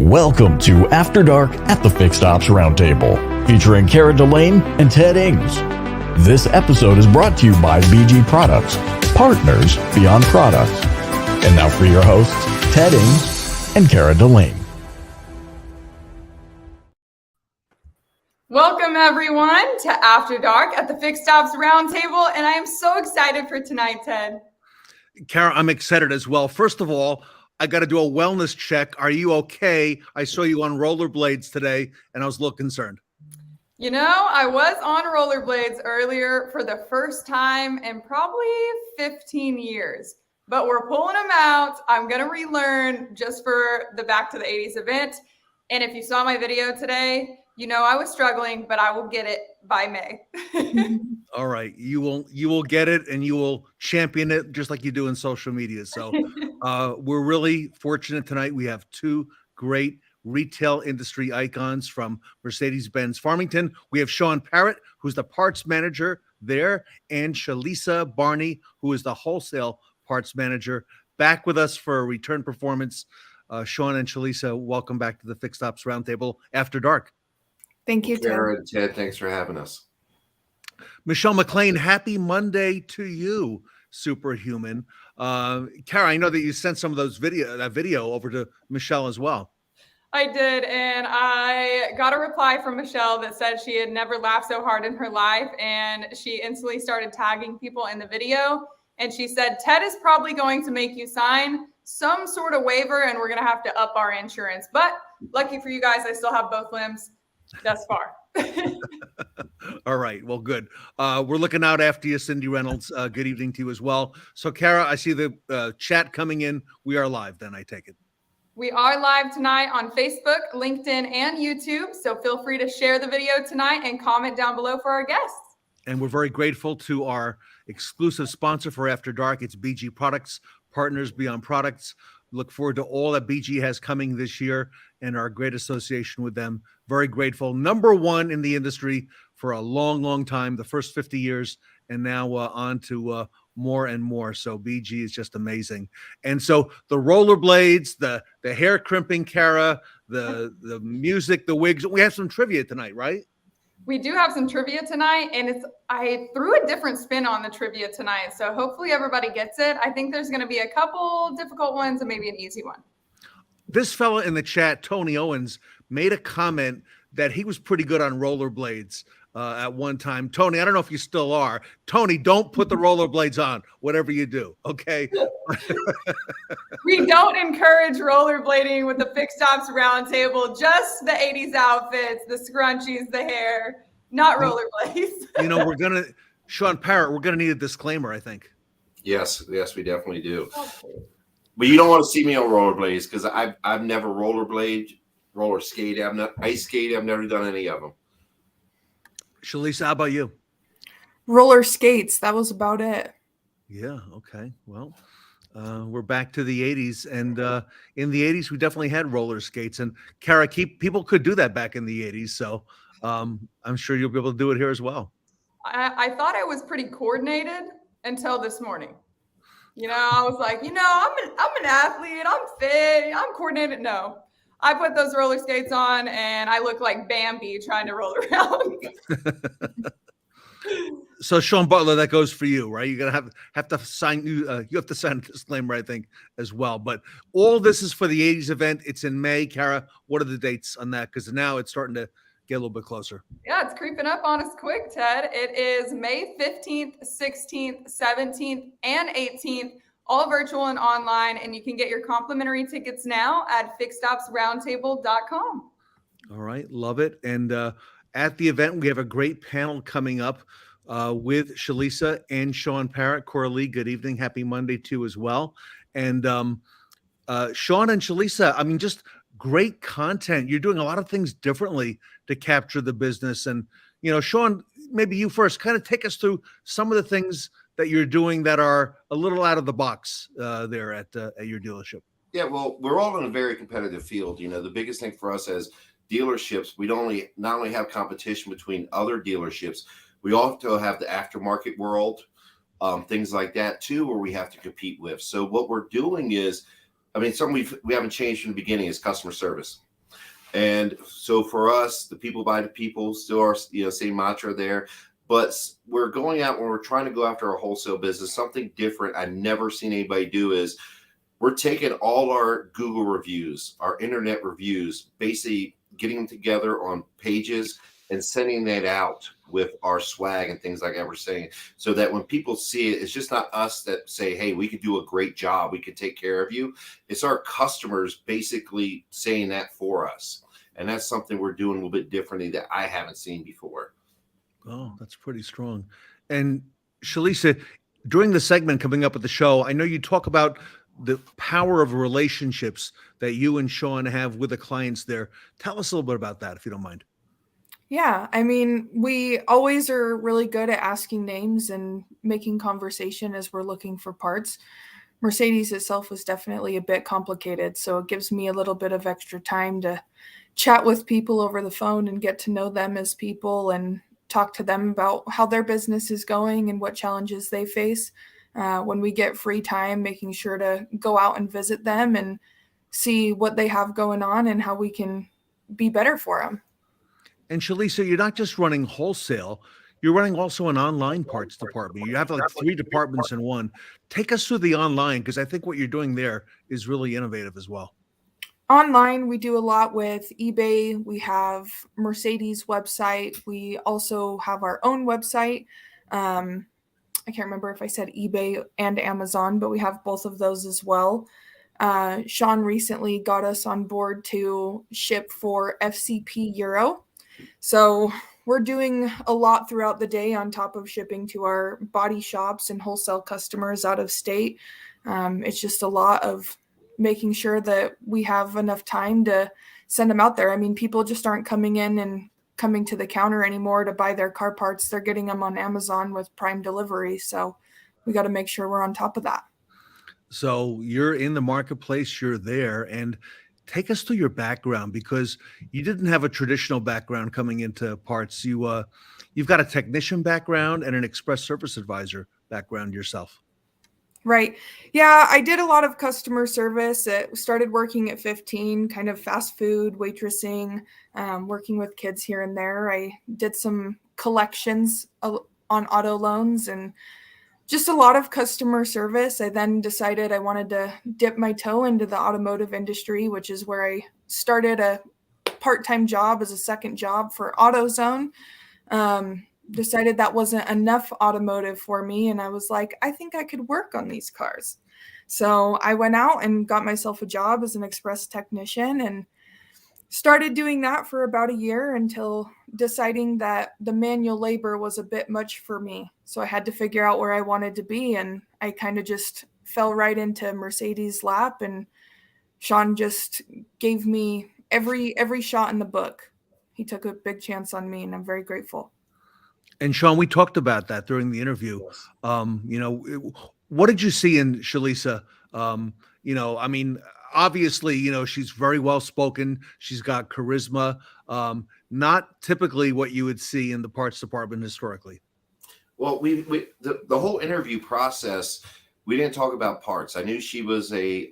Welcome to After Dark at the Fixed Ops Roundtable, featuring Cara Delane and Ted Ings. This episode is brought to you by BG Products, partners beyond products. And now for your hosts, Ted Ings and Cara Delane. Welcome, everyone, to After Dark at the Fixed Ops Roundtable, and I am so excited for tonight, Ted. Cara, I'm excited as well. First of all, I got to do a wellness check. Are you okay? I saw you on rollerblades today, and I was a little concerned. You know, I was on rollerblades earlier for the first time in probably 15 years, but we're pulling them out. I'm going to relearn just for the Back to the 80s event. And if you saw my video today, you know I was struggling, but I will get it by May. All right. You will get it, and you will champion it just like you do in social media. So we're really fortunate tonight. We have two great retail industry icons from Mercedes-Benz Farmington. We have Shawn Parrett, who's the parts manager there, and Chalissa Barney, who is the wholesale parts manager, back with us for a return performance. Shawn and Chalissa, welcome back to the Fixed Ops Roundtable After Dark. Thank you, Ted. Cara and Ted, thanks for having us. Michelle McLean, happy Monday to you, superhuman. Cara, I know that you sent some of that video over to Michelle as well. I did, and I got a reply from Michelle that said she had never laughed so hard in her life, and she instantly started tagging people in the video, and she said, Ted is probably going to make you sign some sort of waiver, and we're going to have to up our insurance. But lucky for you guys, I still have both limbs thus far. All right. Well, good. We're looking out after you, Cindy Reynolds. Good evening to you as well. So, Cara, I see the chat coming in. We are live then, I take it. We are live tonight on Facebook, LinkedIn, and YouTube. So feel free to share the video tonight and comment down below for our guests. And we're very grateful to our exclusive sponsor for After Dark. It's BG Products, partners beyond products. Look forward to all that BG has coming this year and our great association with them. Very grateful. Number one in the industry for a long, long time, the first 50 years, and now on to more and more. So BG is just amazing. And so the rollerblades, the hair crimping, Cara, the music, the wigs. We have some trivia tonight, right? We do have some trivia tonight, and I threw a different spin on the trivia tonight. So hopefully everybody gets it. I think there's going to be a couple difficult ones and maybe an easy one. This fella in the chat, Tony Owens, made a comment that he was pretty good on rollerblades at one time. Tony, I don't know if you still are. Tony, don't put the rollerblades on, whatever you do, okay? We don't encourage rollerblading with the Fixed Ops Roundtable, just the 80s outfits, the scrunchies, the hair, not rollerblades. You know, Shawn Parrett, we're going to need a disclaimer, I think. Yes, we definitely do. But you don't want to see me on rollerblades because I've never roller skated. I'm not ice skated. I've never done any of them. Chalissa, how about you? Roller skates. That was about it. Yeah. Okay. Well, we're back to the 80s, and in the 80s, we definitely had roller skates. And Cara, people could do that back in the 80s, so I'm sure you'll be able to do it here as well. I thought I was pretty coordinated until this morning. You know, I was like, I'm an athlete. I'm fit. I'm coordinated. No. I put those roller skates on and I look like Bambi trying to roll around. So Shawn Butler, that goes for you, right? You're gonna have to sign you have to sign a disclaimer, I think, as well. But all this is for the 80s event. It's in May. Cara, what are the dates on that? Because now it's starting to get a little bit closer. Yeah, it's creeping up on us quick, Ted. It is May 15th, 16th, 17th, and 18th. All virtual and online, and you can get your complimentary tickets now at fixedopsroundtable.com. All right, love it. And at the event, we have a great panel coming up with Chalissa and Shawn Parrett. Coralie, good evening. Happy Monday to you as well. And Shawn and Chalissa, I mean, just great content. You're doing a lot of things differently to capture the business. And, Shawn, maybe you first, kind of take us through some of the things that you're doing that are a little out of the box there at your dealership. Yeah, well, we're all in a very competitive field. The biggest thing for us as dealerships, we not only have competition between other dealerships, we also have the aftermarket world, things like that too, where we have to compete with. So what we're doing is, something we haven't changed from the beginning is customer service. And so for us, the people by the people still are, same mantra there. But we're going out when we're trying to go after our wholesale business, something different I've never seen anybody do is we're taking all our Google reviews, our internet reviews, basically getting them together on pages and sending that out with our swag and things like that we're saying, so that when people see it, it's just not us that say, hey, we could do a great job, we could take care of you. It's our customers basically saying that for us. And that's something we're doing a little bit differently that I haven't seen before. Oh, that's pretty strong. And Chalissa, during the segment coming up at the show, I know you talk about the power of relationships that you and Shawn have with the clients there. Tell us a little bit about that, if you don't mind. Yeah, I mean, we always are really good at asking names and making conversation as we're looking for parts. Mercedes itself was definitely a bit complicated, so it gives me a little bit of extra time to chat with people over the phone and get to know them as people and talk to them about how their business is going and what challenges they face. When we get free time, making sure to go out and visit them and see what they have going on and how we can be better for them. And Chalissa, you're not just running wholesale, you're running also an online parts department. You have like 3 departments in one. Take us through the online, because I think what you're doing there is really innovative as well. Online, we do a lot with eBay. We have Mercedes website. We also have our own website. I can't remember if I said eBay and Amazon, but we have both of those as well. Shawn recently got us on board to ship for FCP Euro. So we're doing a lot throughout the day on top of shipping to our body shops and wholesale customers out of state. It's just a lot of making sure that we have enough time to send them out there. I mean, people just aren't coming in and coming to the counter anymore to buy their car parts. They're getting them on Amazon with Prime delivery. So we got to make sure we're on top of that. So you're in the marketplace, you're there, and take us through your background, because you didn't have a traditional background coming into parts. You've got a technician background and an express service advisor background yourself. Right. Yeah, I did a lot of customer service. It started working at 15, kind of fast food, waitressing, working with kids here and there. I did some collections on auto loans and just a lot of customer service. I then decided I wanted to dip my toe into the automotive industry, which is where I started a part-time job as a second job for AutoZone. Decided that wasn't enough automotive for me. And I was like, I think I could work on these cars. So I went out and got myself a job as an express technician and started doing that for about a year until deciding that the manual labor was a bit much for me. So I had to figure out where I wanted to be. And I kind of just fell right into Mercedes' lap, and Shawn just gave me every shot in the book. He took a big chance on me, and I'm very grateful. And Shawn, we talked about that during the interview. What did you see in Chalissa? I mean, obviously, she's very well spoken. She's got charisma. Not typically what you would see in the parts department historically. Well, the whole interview process, we didn't talk about parts. I knew she was a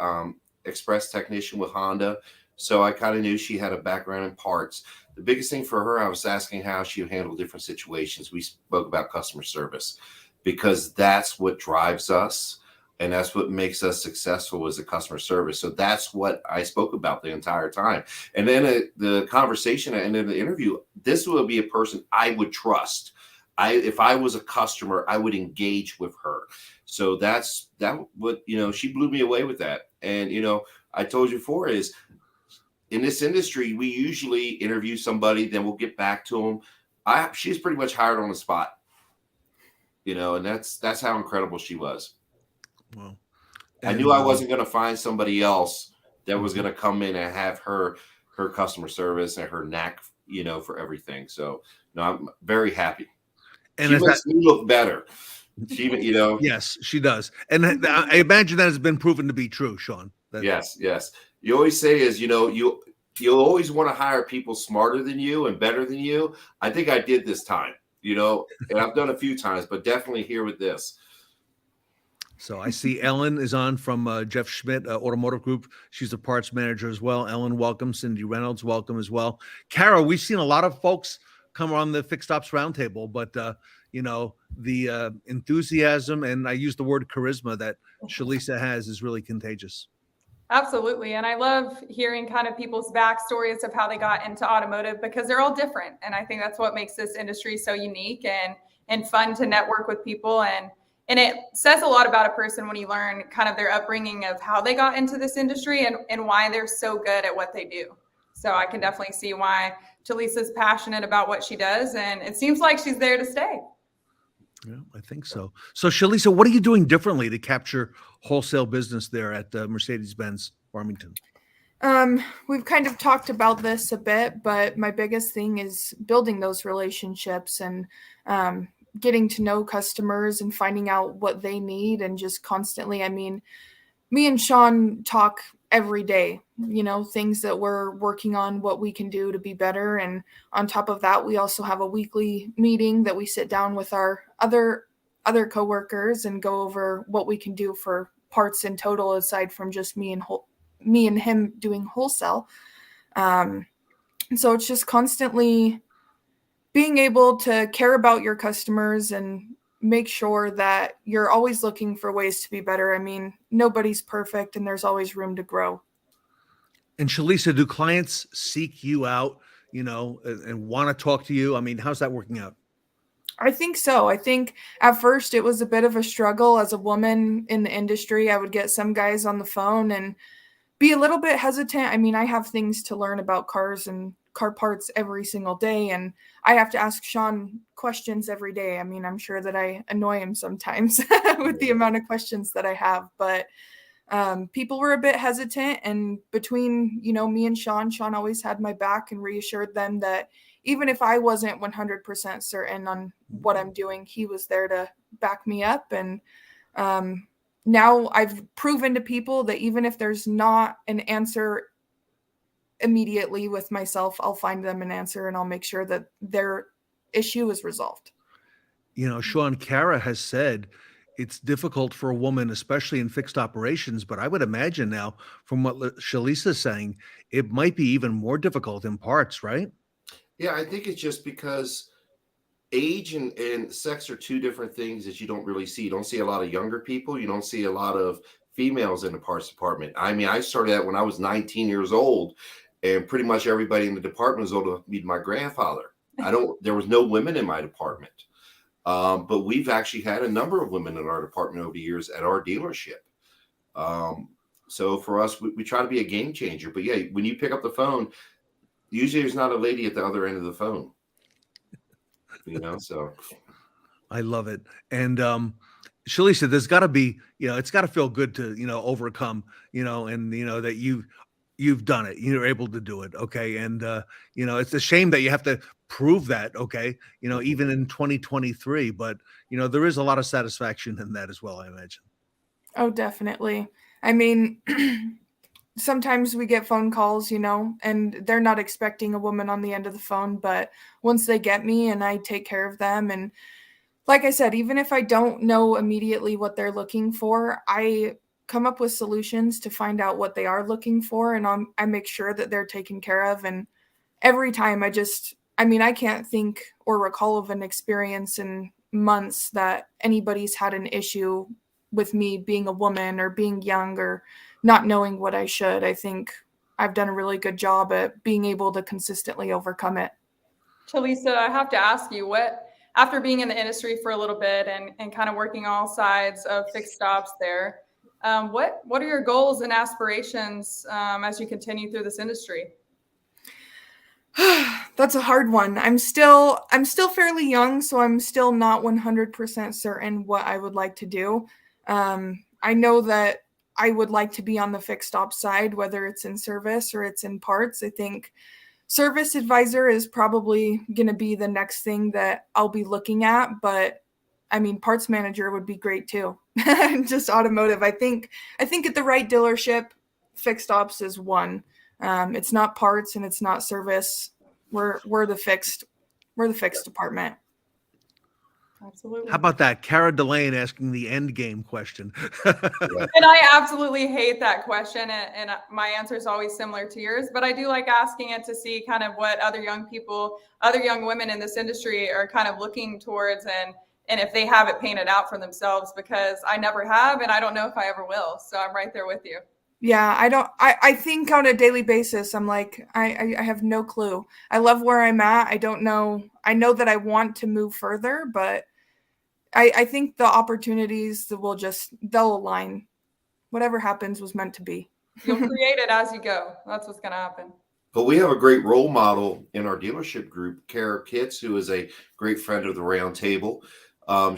express technician with Honda, so I kind of knew she had a background in parts. The biggest thing for her, I was asking how she would handle different situations. We spoke about customer service, because that's what drives us, and that's what makes us successful as a customer service. So that's what I spoke about the entire time. And then the conversation at the end of the interview, this would be a person I would trust. If I was a customer, I would engage with her. So that's what, she blew me away with that. And, I told you before is, in this industry, we usually interview somebody, then we'll get back to them. She's pretty much hired on the spot, and that's how incredible she was. Well, I knew I wasn't going to find somebody else that was going to come in and have her customer service and her knack, for everything. So no, I'm very happy. And she makes me look better. She, Yes, she does. And I imagine that has been proven to be true, Shawn. Yes. You always say is, you'll always want to hire people smarter than you and better than you. I think I did this time, and I've done a few times, but definitely here with this. So I see Ellen is on from Jeff Schmidt Automotive Group. She's a parts manager as well. Ellen, welcome. Cindy Reynolds, welcome as well. Kara, we've seen a lot of folks come on the Fixed Ops Roundtable, but the enthusiasm, and I use the word charisma, that Chalissa has is really contagious. Absolutely. And I love hearing kind of people's backstories of how they got into automotive, because they're all different. And I think that's what makes this industry so unique and fun to network with people. And it says a lot about a person when you learn kind of their upbringing of how they got into this industry and why they're so good at what they do. So I can definitely see why Chalissa's passionate about what she does. And it seems like she's there to stay. Yeah, I think so. So Chalissa, what are you doing differently to capture wholesale business there at Mercedes-Benz Farmington? We've kind of talked about this a bit, but my biggest thing is building those relationships and getting to know customers and finding out what they need, and just constantly, I mean, me and Shawn talk every day, things that we're working on, what we can do to be better. And on top of that, we also have a weekly meeting that we sit down with our other coworkers and go over what we can do for parts in total, aside from just me and him doing wholesale. So it's just constantly being able to care about your customers and make sure that you're always looking for ways to be better. I mean, nobody's perfect and there's always room to grow. And Chalissa, do clients seek you out, and want to talk to you? I mean, how's that working out? I think so. I think at first it was a bit of a struggle as a woman in the industry. I would get some guys on the phone and be a little bit hesitant. I mean, I have things to learn about cars and car parts every single day, and I have to ask Shawn questions every day. I mean, I'm sure that I annoy him sometimes with the amount of questions that I have, but people were a bit hesitant. And between, me and Shawn always had my back and reassured them that even if I wasn't 100% certain on what I'm doing, he was there to back me up. And now I've proven to people that even if there's not an answer immediately with myself, I'll find them an answer and I'll make sure that their issue is resolved. Shawn, Kara has said it's difficult for a woman, especially in fixed operations, but I would imagine now, from what Chalissa is saying, it might be even more difficult in parts, right? Yeah, I think it's just because age and sex are two different things that you don't really see. You don't see a lot of younger people. You don't see a lot of females in the parts department. I mean, I started out when I was 19 years old, and pretty much everybody in the department was older to meet my grandfather. There was no women in my department. But we've actually had a number of women in our department over the years at our dealership. So for us, we try to be a game changer. But yeah, when you pick up the phone, usually there's not a lady at the other end of the phone. So I love it. And Chalissa, there's got to be, it's got to feel good to, overcome, and that you've done it. You're able to do it. Okay. And, it's a shame that you have to prove that. Okay. Even in 2023, but, there is a lot of satisfaction in that as well, I imagine. Oh, definitely. I mean, sometimes we get phone calls, and they're not expecting a woman on the end of the phone, but once they get me and I take care of them, and like I said, even if I don't know immediately what they're looking for, I come up with solutions to find out what they are looking for, and I make sure that they're taken care of. And every time I can't think or recall of an experience in months that anybody's had an issue with me being a woman or being young or not knowing what I should. I think I've done a really good job at being able to consistently overcome it. Chalissa, I have to ask you, after being in the industry for a little bit and kind of working all sides of fixed ops there, what are your goals and aspirations as you continue through this industry? That's a hard one. I'm still fairly young, so I'm still not 100% certain what I would like to do. I know that I would like to be on the fixed ops side, whether it's in service or it's in parts. I think service advisor is probably going to be the next thing that I'll be looking at, but I mean, parts manager would be great too. Just automotive. I think at the right dealership, fixed ops is one. It's not parts and it's not service. We're the fixed department. Absolutely. How about that? Cara Delane asking the end game question. And I absolutely hate that question. And my answer is always similar to yours, but I do like asking it to see kind of what other young people, other young women in this industry are kind of looking towards and if they have it painted out for themselves, because I never have, and I don't know if I ever will. So I'm right there with you. Yeah, I think on a daily basis, I'm like, I have no clue. I love where I'm at. I don't know. I know that I want to move further, but I think the opportunities they'll align. Whatever happens was meant to be. You'll create it as you go. That's what's going to happen. But we have a great role model in our dealership group, Kara Kitts, who is a great friend of the Roundtable.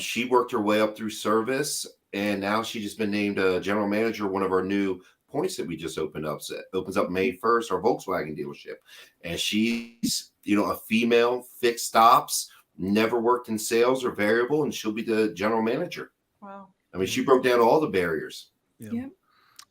She worked her way up through service, and now she's just been named a general manager of one of our new points that we just opened up. So it opens up May 1st, our Volkswagen dealership. And she's, a female, fixed stops, never worked in sales or variable, and she'll be the general manager. Wow. I mean, she broke down all the barriers. Yeah.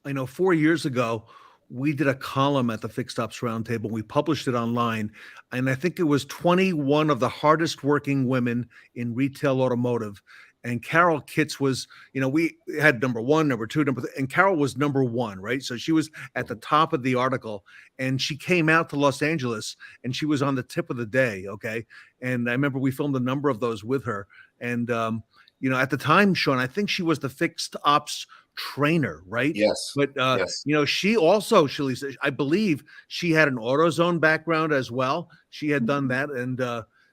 I know 4 years ago, we did a column at the Fixed Ops Roundtable. We published it online, and I think it was 21 of the hardest working women in retail automotive. And Carol Kitts was, we had number one, number two, and Carol was number one, right? So she was at the top of the article, and she came out to Los Angeles, and she was on the tip of the day, okay? And I remember we filmed a number of those with her. And, at the time, Shawn, I think she was the Fixed Ops trainer, right? Yes. But yes. She also, Chalissa, I believe she had an AutoZone background as well. She had done that, and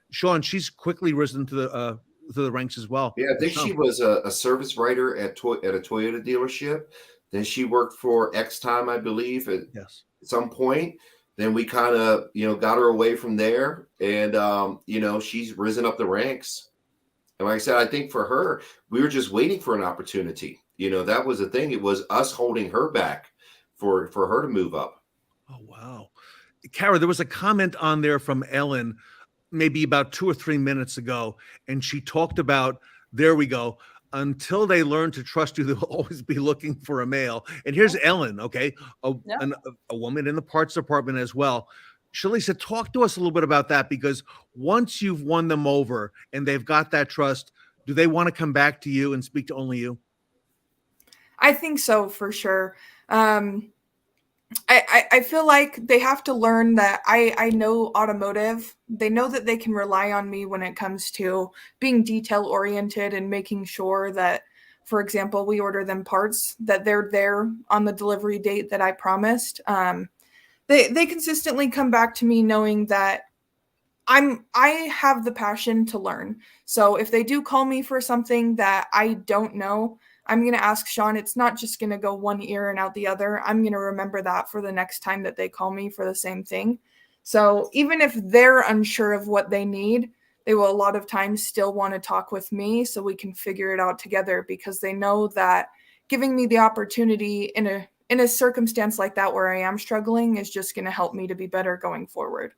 Shawn, she's quickly risen to the ranks as well. Yeah, I think she was a service writer at a Toyota dealership. Then she worked for X Time, I believe, at some point. Then we kind of got her away from there, and she's risen up the ranks. And like I said, I think for her, we were just waiting for an opportunity. That was the thing. It was us holding her back for her to move up. Oh, wow. Cara, there was a comment on there from Ellen maybe about 2 or 3 minutes ago, and she talked about, there we go, until they learn to trust you, they'll always be looking for a male. And here's Ellen, okay, a woman in the parts department as well. Chalissa, talk to us a little bit about that, because once you've won them over and they've got that trust, do they want to come back to you and speak to only you? I think so, for sure. I feel like they have to learn that I know automotive. They know that they can rely on me when it comes to being detail oriented and making sure that, for example, we order them parts, that they're there on the delivery date that I promised. They consistently come back to me knowing that I have the passion to learn. So if they do call me for something that I don't know, I'm going to ask Shawn. It's not just going to go one ear and out the other. I'm going to remember that for the next time that they call me for the same thing. So even if they're unsure of what they need, they will a lot of times still want to talk with me so we can figure it out together, because they know that giving me the opportunity in a circumstance like that where I am struggling is just going to help me to be better going forward.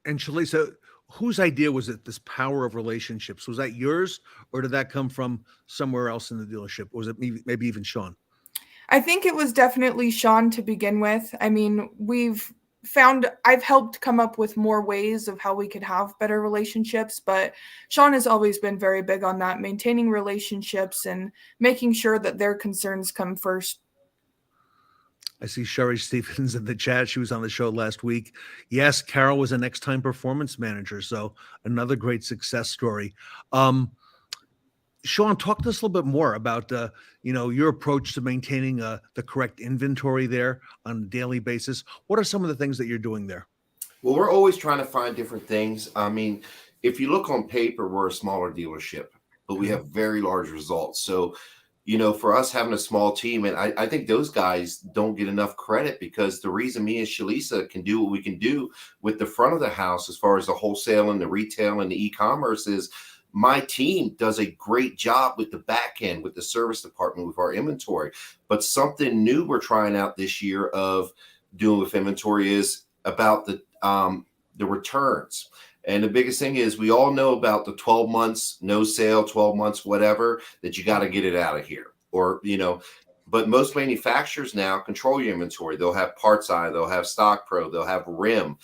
And Chalissa, whose idea was it, this power of relationships? Was that yours, or did that come from somewhere else in the dealership? Or was it maybe even Shawn? I think it was definitely Shawn to begin with. I mean, I've helped come up with more ways of how we could have better relationships, but Shawn has always been very big on that, maintaining relationships and making sure that their concerns come first. I see Sherry Stevens in the chat. She was on the show last week. Yes, Carol was a Next Time performance manager, so another great success story. Shawn, talk to us a little bit more about your approach to maintaining the correct inventory there on a daily basis. What are some of the things that you're doing there? Well, we're always trying to find different things. I mean, if you look on paper, we're a smaller dealership, but we have very large results. So for us having a small team, and I think those guys don't get enough credit, because the reason me and Chalissa can do what we can do with the front of the house as far as the wholesale and the retail and the e-commerce is my team does a great job with the back end, with the service department, with our inventory. But something new we're trying out this year of doing with inventory is about the returns. And the biggest thing is, we all know about the 12 months, no sale, 12 months, whatever, that you got to get it out of here. Or, but most manufacturers now control your inventory. They'll have Parts Eye, they'll have Stock Pro, they'll have RIM.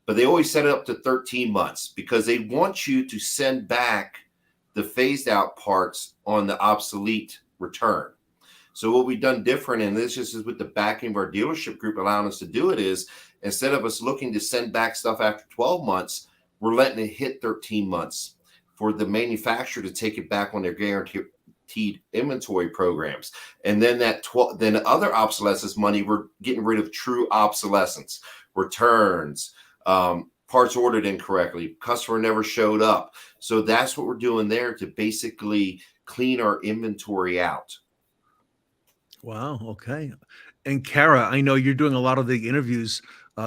but they always set it up to 13 months because they want you to send back the phased out parts on the obsolete return. So what we've done different, and this just is with the backing of our dealership group allowing us to do it, is instead of us looking to send back stuff after 12 months, we're letting it hit 13 months for the manufacturer to take it back on their guaranteed inventory programs. And then then the other obsolescence money, we're getting rid of true obsolescence, returns, parts ordered incorrectly, customer never showed up. So that's what we're doing there to basically clean our inventory out. Wow. Okay. And Kara, I know you're doing a lot of the interviews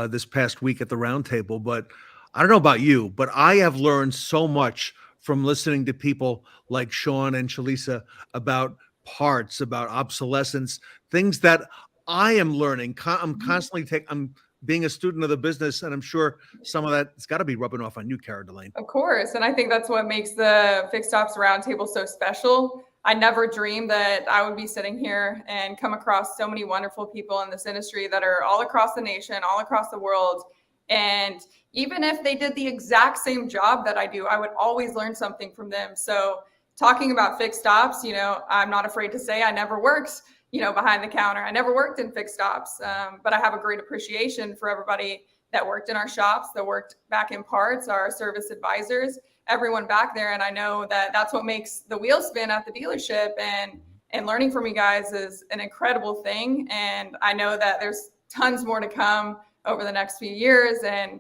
this past week at the Roundtable, but I don't know about you, but I have learned so much from listening to people like Shawn and Chalissa about parts, about obsolescence, things that I am learning. I'm constantly I'm being a student of the business, and I'm sure some of that it's got to be rubbing off on you, Kara Delane. Of course. And I think that's what makes the Fixed Ops Roundtable so special. I never dreamed that I would be sitting here and come across so many wonderful people in this industry that are all across the nation, all across the world. And even if they did the exact same job that I do, I would always learn something from them. So talking about fixed ops, I'm not afraid to say I never worked, behind the counter. I never worked in fixed ops, but I have a great appreciation for everybody that worked in our shops, that worked back in parts, our service advisors, everyone back there. And I know that that's what makes the wheel spin at the dealership, and learning from you guys is an incredible thing. And I know that there's tons more to come over the next few years, and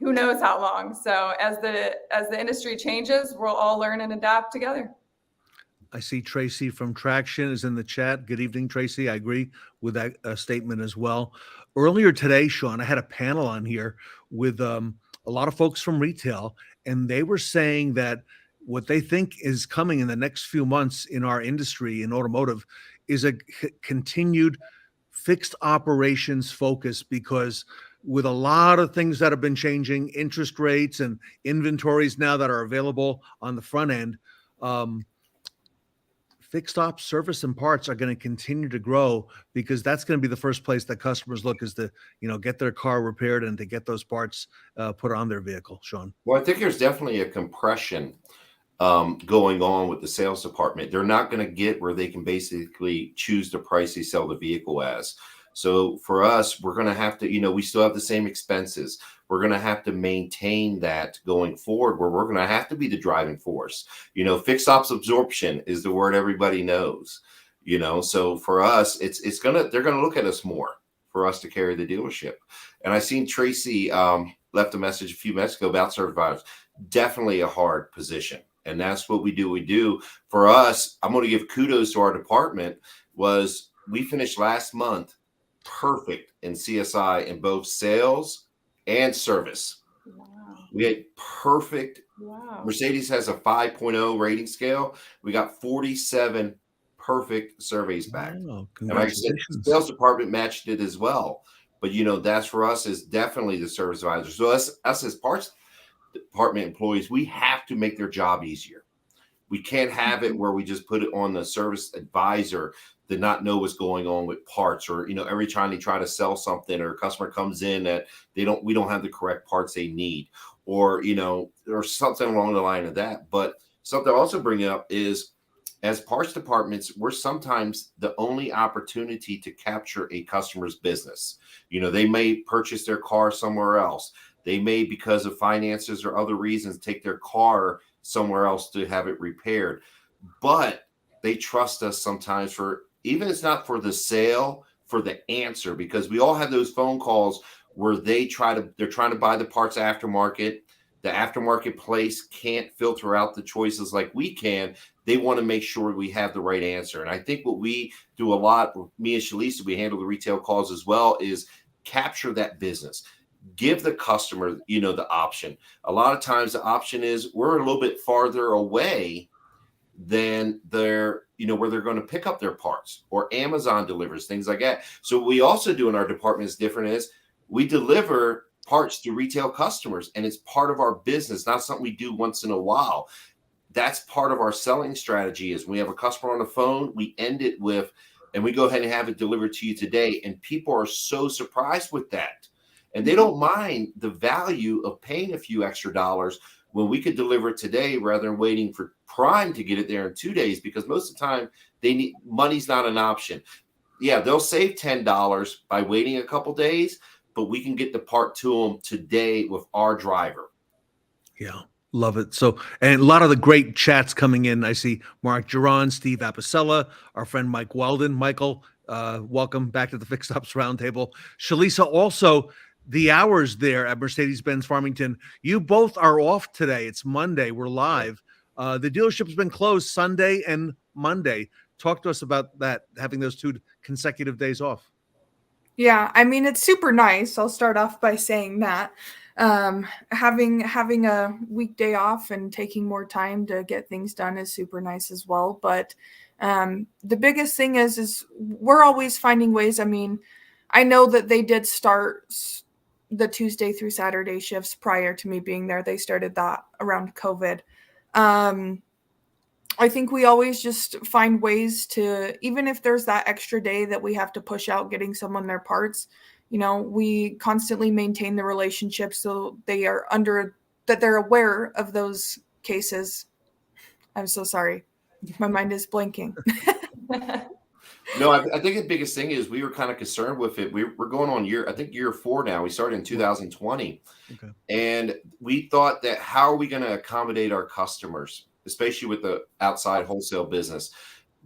who knows how long. So as the industry changes, we'll all learn and adapt together. I see Tracy from Traction is in the chat. Good evening, Tracy. I agree with that statement as well. Earlier today, Shawn, I had a panel on here with a lot of folks from retail, and they were saying that what they think is coming in the next few months in our industry, in automotive, is a continued fixed operations focus, because with a lot of things that have been changing, interest rates and inventories now that are available on the front end, fixed ops service and parts are going to continue to grow, because that's going to be the first place that customers look, is to, get their car repaired and to get those parts put on their vehicle. Shawn? Well, I think there's definitely a compression going on with the sales department. They're not going to get where they can basically choose the price they sell the vehicle as. So for us, we're going to have to, we still have the same expenses. We're going to have to maintain that going forward, where we're going to have to be the driving force. Fixed ops absorption is the word everybody knows, so for us, they're going to look at us more for us to carry the dealership. And I seen Tracy left a message a few minutes ago about certifiers. Definitely a hard position. And that's what we do. For us, I'm going to give kudos to our department. We finished last month perfect in CSI in both sales and service. Wow. We had perfect. Wow. Mercedes has a 5.0 rating scale. We got 47 perfect surveys back. Wow, and like I said, the sales department matched it as well. But that's for us is definitely the service advisor. So us as parts department employees, we have to make their job easier. We can't have it where we just put it on the service advisor to not know what's going on with parts, or every time they try to sell something, or a customer comes in that we don't have the correct parts they need, or or something along the line of that. But something I also bring up is, as parts departments, we're sometimes the only opportunity to capture a customer's business. They may purchase their car somewhere else. They may, because of finances or other reasons, take their car somewhere else to have it repaired. But they trust us sometimes even if it's not for the sale, for the answer, because we all have those phone calls where they're trying to buy the parts aftermarket. The aftermarket place can't filter out the choices like we can. They want to make sure we have the right answer. And I think what we do a lot, me and Chalissa, we handle the retail calls as well, is capture that business. Give the customer, the option. A lot of times the option is we're a little bit farther away than where they're going to pick up their parts, or Amazon delivers, things like that. So what we also do in our department is different, is we deliver parts to retail customers, and it's part of our business, not something we do once in a while. That's part of our selling strategy. Is when we have a customer on the phone, we end it with, and we go ahead and have it delivered to you today. And people are so surprised with that. And they don't mind the value of paying a few extra dollars when we could deliver it today rather than waiting for Prime to get it there in 2 days, because most of the time money's not an option. Yeah, they'll save $10 by waiting a couple days, but we can get the part to them today with our driver. Yeah, love it. So, and a lot of the great chats coming in. I see Mark Giron, Steve Apicella, our friend Mike Weldon. Michael, welcome back to the Fixed Ops Roundtable. Chalissa, also the hours there at Mercedes-Benz Farmington. You both are off today. It's Monday. We're live. The dealership's been closed Sunday and Monday. Talk to us about that, having those 2 consecutive days off. Yeah, I mean, it's super nice. I'll start off by saying that. Having a weekday off and taking more time to get things done is super nice as well. But the biggest thing is we're always finding ways. I mean, I know that they did start the Tuesday through Saturday shifts prior to me being there. They started that around COVID. I think we always just find ways to, even if there's that extra day that we have to push out getting someone their parts, we constantly maintain the relationship so they're aware of those cases. I'm so sorry. My mind is blanking. No, I think the biggest thing is we were kind of concerned with it. We're going on year 4 now. We started in 2020. Okay. And we thought that how are we going to accommodate our customers, especially with the outside wholesale business,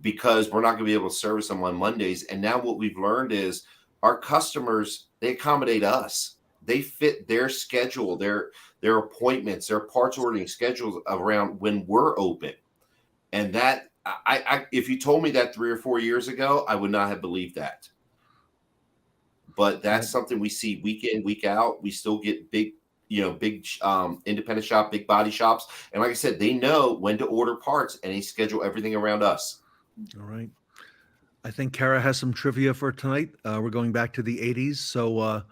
because we're not going to be able to service them on Mondays. And now what we've learned is our customers, they accommodate us. They fit their schedule, their appointments, their parts ordering schedules around when we're open. And that, if you told me that 3 or 4 years ago, I would not have believed that. But that's something we see week in, week out. We still get big independent shop, big body shops. And like I said, they know when to order parts and they schedule everything around us. All right. I think Kara has some trivia for tonight. We're going back to the 80s. So I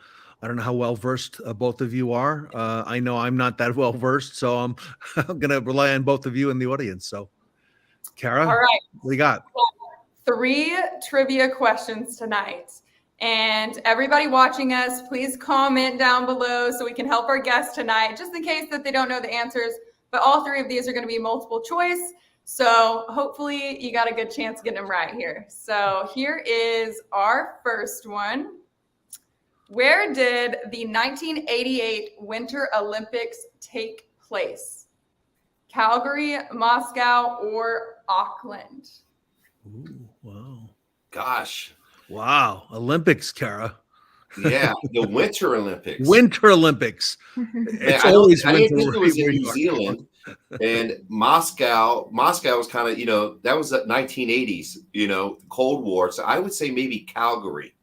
don't know how well versed both of you are. I know I'm not that well versed, so I'm going to rely on both of you in the audience. So Kara, All right. what do you got? 3 trivia questions tonight. And everybody watching us, please comment down below so we can help our guests tonight, just in case that they don't know the answers. But all 3 of these are going to be multiple choice. So hopefully you got a good chance getting them right here. So here is our first one. Where did the 1988 Winter Olympics take place? Calgary, Moscow, or Auckland? Ooh, wow. Gosh. Wow. Olympics, Kara. Yeah, the Winter Olympics. Winter Olympics. It's I always didn't winter. think it was in New Zealand. And Moscow was kind of, that was the 1980s, Cold War. So I would say maybe Calgary.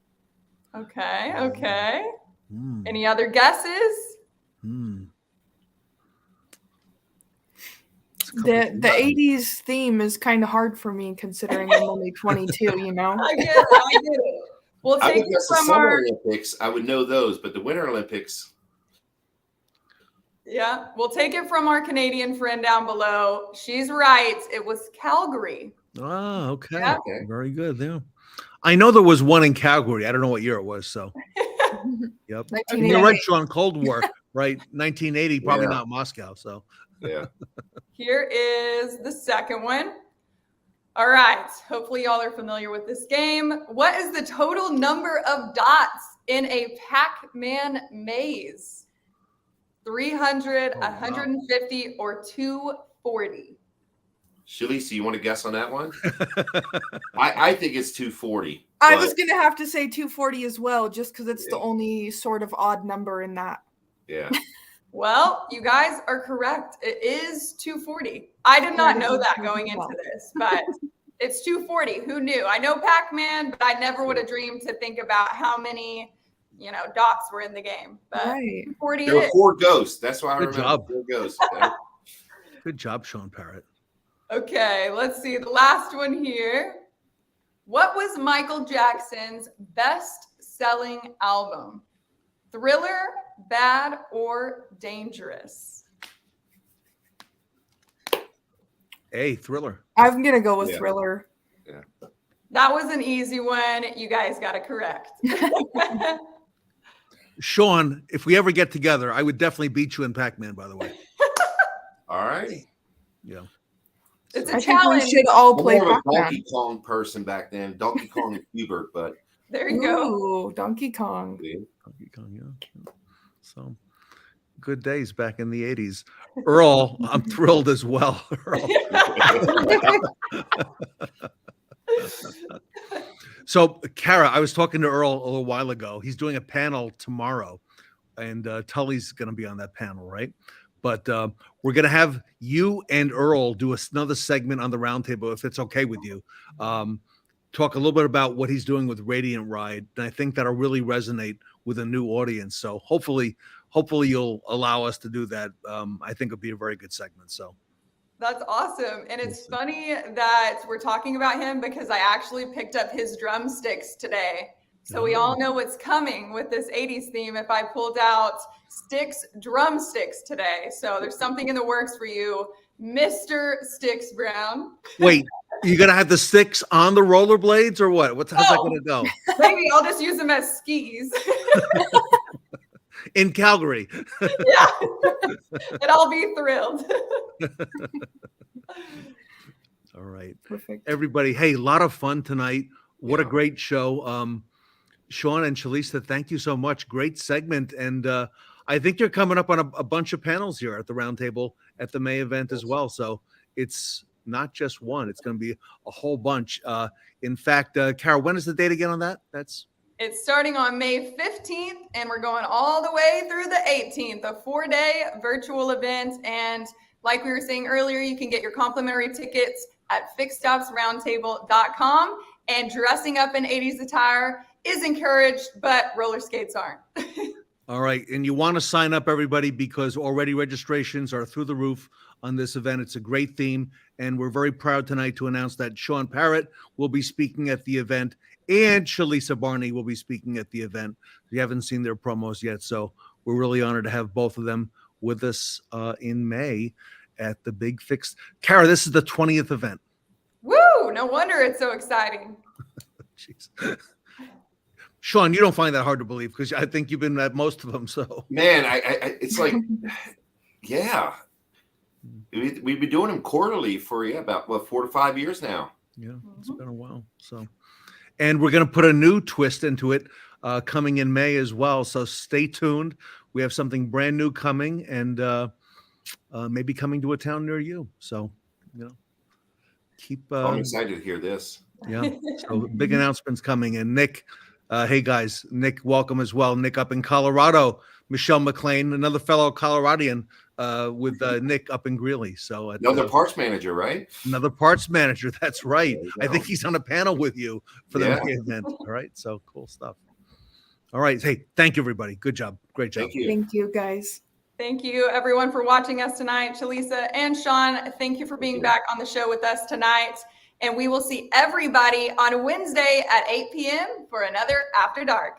Okay. Any other guesses? The 80s theme is kind of hard for me considering I'm only 22, I get it. We'll I take would it guess the from Summer our Olympics. I would know those, but the Winter Olympics. Yeah, we'll take it from our Canadian friend down below. She's right. It was Calgary. Oh, okay. Yeah. Okay. Very good. Yeah. I know there was one in Calgary. I don't know what year it was. So, yep. You're right, Shawn. Cold War, right? 1980, probably not Moscow. So, yeah. Here is the second one. All right. Hopefully, y'all are familiar with this game. What is the total number of dots in a Pac-Man maze? 300, 150, or 240? Chalissa, you want to guess on that one? I think it's 240. I was going to have to say 240 as well, just because it's the only sort of odd number in that. Yeah. Well, you guys are correct. It is 240. I did not know that going into this, but it's 240. Who knew? I know Pac-Man, but I never would have dreamed to think about how many, dots were in the game. But 240 there were 4 ghosts. That's why I remember. Job. 4 ghosts. Good job, Shawn Parrett. Okay, let's see. The last one here. What was Michael Jackson's best-selling album? Thriller, Bad, or Dangerous? Hey, Thriller. I'm going to go with Thriller. Yeah. That was an easy one. You guys got it correct. Shawn, if we ever get together, I would definitely beat you in Pac-Man, by the way. All right. Yeah. It's I a think we challenge. should all I'm play more of a Pac-Man. Donkey Kong person back then. Donkey Kong and Hubert, but There you go. Ooh, Donkey Kong. Donkey Kong, yeah. So good days back in the 80s. Earl, I'm thrilled as well. Earl. So, Kara, I was talking to Earl a little while ago. He's doing a panel tomorrow, and Tully's going to be on that panel, right? But we're going to have you and Earl do another segment on the roundtable, if it's okay with you. Talk a little bit about what he's doing with Radiant Ride, and I think that'll really resonate with a new audience. So hopefully you'll allow us to do that. I think it'll be a very good segment. So. That's awesome. And it's funny that we're talking about him because I actually picked up his drumsticks today. So we all know what's coming with this 80s theme if I pulled out Sticks drumsticks today. So there's something in the works for you, Mr. Sticks Brown. Wait, you going to have the sticks on the rollerblades or what? How's that going to go? Maybe I'll just use them as skis. In Calgary. Yeah. And I'll be thrilled. All right. Perfect. Everybody, hey, a lot of fun tonight. What a great show. Shawn and Chalissa, thank you so much. Great segment. And I think you're coming up on a bunch of panels here at the Roundtable at the May event as well. So it's not just one. It's going to be a whole bunch. In fact, Kara, when is the date again on that? It's starting on May 15th, and we're going all the way through the 18th, a 4-day virtual event. And like we were saying earlier, you can get your complimentary tickets at fixedstopsroundtable.com. And dressing up in 80s attire is encouraged, but roller skates aren't. All right. And you want to sign up, everybody, because already registrations are through the roof on this event. It's a great theme. And we're very proud tonight to announce that Shawn Parrett will be speaking at the event and Chalissa Barney will be speaking at the event. You haven't seen their promos yet. So we're really honored to have both of them with us in May at the Big Fix. Kara, this is the 20th event. Woo! No wonder it's so exciting. Jeez. Shawn, you don't find that hard to believe because I think you've been at most of them. So, man, I it's like, yeah, we've been doing them quarterly for about 4 to 5 years now. Yeah, it's been a while. So, and we're going to put a new twist into it coming in May as well. So stay tuned. We have something brand new coming and maybe coming to a town near you. So, keep. I'm excited to hear this. Yeah. So big announcements coming. And Nick, hey guys, Nick, welcome as well. Nick up in Colorado. Michelle McLean, another fellow Coloradian with Nick up in Greeley. So another parts manager, right? Another parts manager. That's right. I think he's on a panel with you for the May event. All right. So cool stuff. All right. Hey, thank you, everybody. Good job. Great job. Thank you. Thank you, guys. Thank you, everyone, for watching us tonight. Chalissa and Shawn, thank you for being back on the show with us tonight. And we will see everybody on Wednesday at 8 p.m. for another After Dark.